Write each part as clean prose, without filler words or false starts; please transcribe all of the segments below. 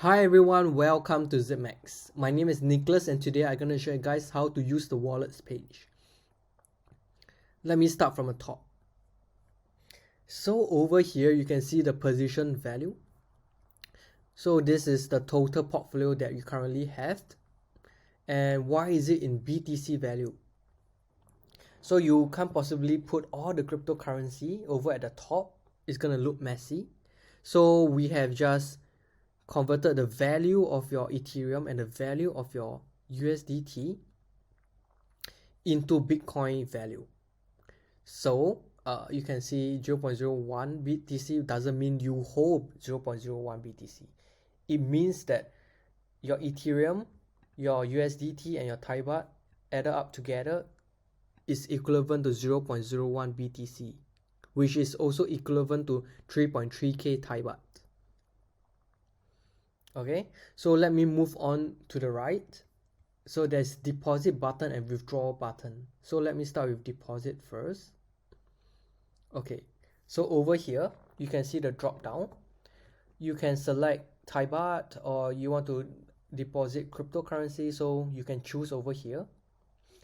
Hi everyone, welcome to Zipmex. My name is Nicholas and today I'm going to show you guys how to use the wallets page. Let me start from the top. So over here you can see the position value. So this is the total portfolio that you currently have. And why is it in BTC value? So you can't possibly put all the cryptocurrency over at the top. It's going to look messy. So we have just converted the value of your Ethereum and the value of your USDT into Bitcoin value. So you can see 0.01 BTC doesn't mean you hold 0.01 BTC. It means that your Ethereum, your USDT and your Thai baht added up together is equivalent to 0.01 BTC, which is also equivalent to 3.3k Thai baht. Okay, so let me move on to the right. So there's deposit button and withdrawal button. So let me start with deposit first. Okay, so over here you can see the drop down. You can select Thai baht or you want to deposit cryptocurrency, so you can choose over here.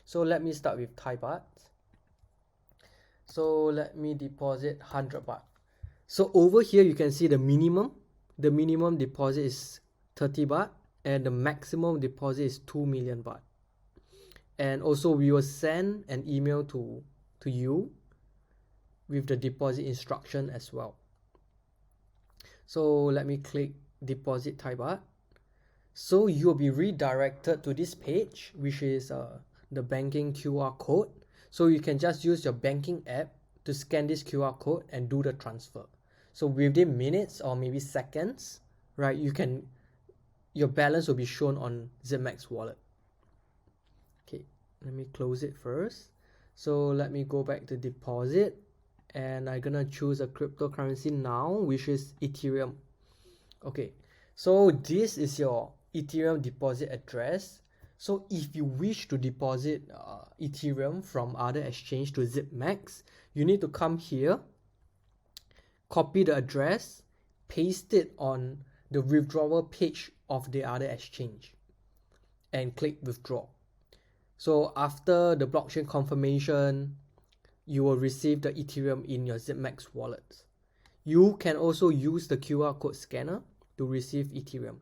So let me start with Thai baht. So let me deposit 100 baht. So over here you can see the minimum deposit is 30 baht and the maximum deposit is 2 million baht. And also we will send an email to you with the deposit instruction as well. So let me click deposit Thai baht. So you will be redirected to this page, which is the banking QR code. So you can just use your banking app to scan this QR code and do the transfer. So within minutes or maybe seconds, right, your balance will be shown on Zipmex wallet. Okay, let me close it first. So let me go back to deposit and I'm gonna choose a cryptocurrency now, which is Ethereum. Okay, so this is your Ethereum deposit address. So if you wish to deposit Ethereum from other exchange to Zipmex, you need to come here, copy the address, paste it on the withdrawal page of the other exchange and click withdraw. So after the blockchain confirmation, you will receive the Ethereum in your Zipmex wallet. You can also use the QR code scanner to receive Ethereum.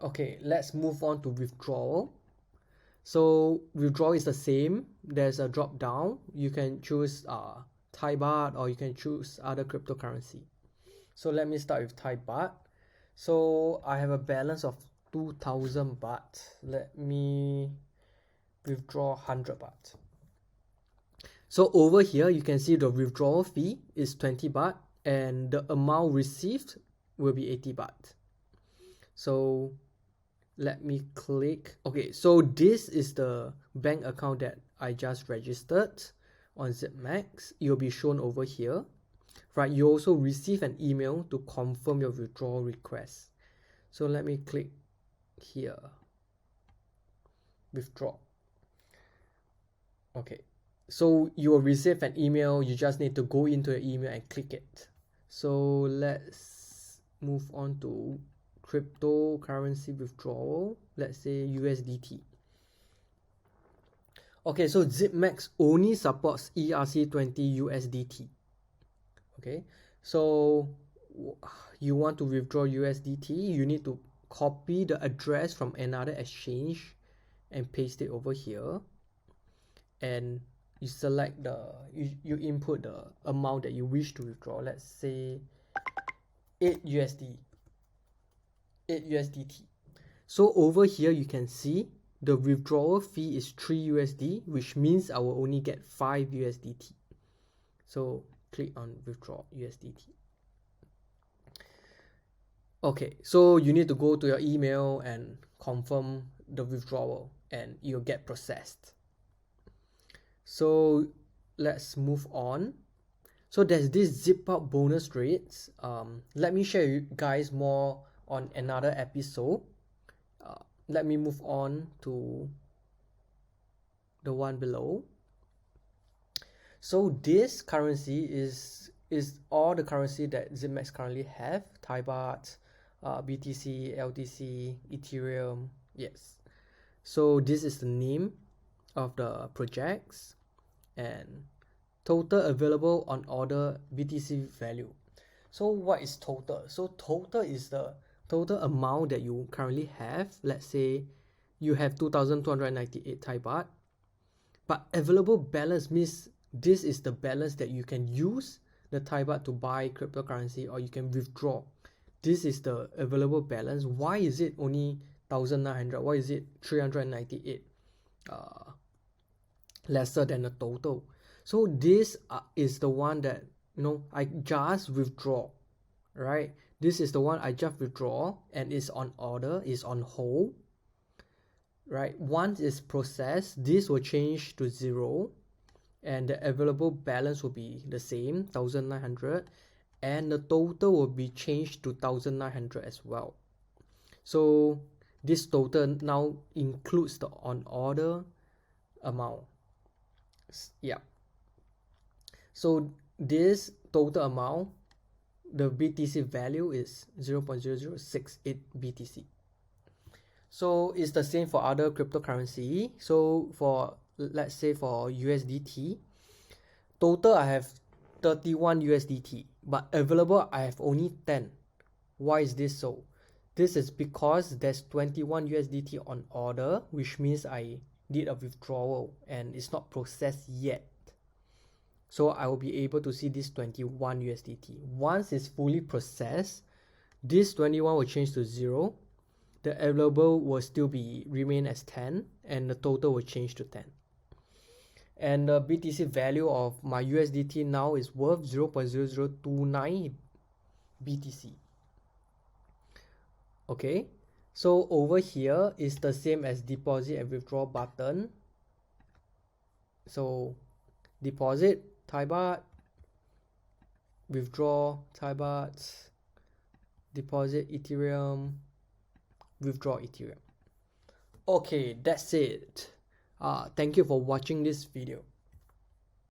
Okay, let's move on to withdrawal. So withdrawal is the same. There's a drop down. You can choose Thai baht or you can choose other cryptocurrency. So let me start with Thai baht. So I have a balance of 2000 baht. Let me withdraw 100 baht. So over here you can see the withdrawal fee is 20 baht and the amount received will be 80 baht. So let me click. Okay, so this is the bank account that I just registered on Zipmex. It will be shown over here. Right, you also receive an email to confirm your withdrawal request. So let me click here, withdraw. Okay, so you will receive an email. You just need to go into your email and click it. So let's move on to cryptocurrency withdrawal. Let's say USDT. Okay, so Zipmex only supports ERC20 USDT. Okay, so you want to withdraw USDT, you need to copy the address from another exchange and paste it over here, and you select you input the amount that you wish to withdraw. Let's say 8 USDT. So over here you can see the withdrawal fee is 3 USD, which means I will only get 5 USDT. So click on withdraw USDT. Okay, so you need to go to your email and confirm the withdrawal and you'll get processed. So let's move on. So there's this zip up bonus rates. Let me share you guys more on another episode. Let me move on to the one below. So this currency is is all the currency that Zipmex currently have: Thai baht, BTC, LTC, Ethereum. Yes. So this is the name of the projects, and total available on order BTC value. So what is total? So total is the total amount that you currently have. Let's say you have 2,298 Thai baht, but available balance means this is the balance that you can use the Thai baht to buy cryptocurrency, or you can withdraw. This is the available balance. Why is it only 1,900? Why is it 398 lesser than the total? So this is the one that, you know, I just withdraw, right? This is the one I just withdraw, and it's on order, is on hold, right? Once it's processed, this will change to 0, and the available balance will be the same, 1,900, and the total will be changed to 1,900 as well. So this total now includes the on order amount. Yeah. So this total amount, the BTC value is 0.0068 BTC. So it's the same for other cryptocurrency. So for, let's say, for USDT, total I have 31 USDT, but available I have only 10. Why is this so? This is because there's 21 USDT on order, which means I did a withdrawal and it's not processed yet. So I will be able to see this 21 USDT. Once it's fully processed, this 21 will change to 0. The available will still remain as 10, and the total will change to 10. And the BTC value of my USDT now is worth 0.0029 BTC. Okay, so over here is the same as deposit and withdraw button. So deposit Thai baht, withdraw Thai baht, deposit Ethereum, withdraw Ethereum. Okay, that's it. Thank you for watching this video.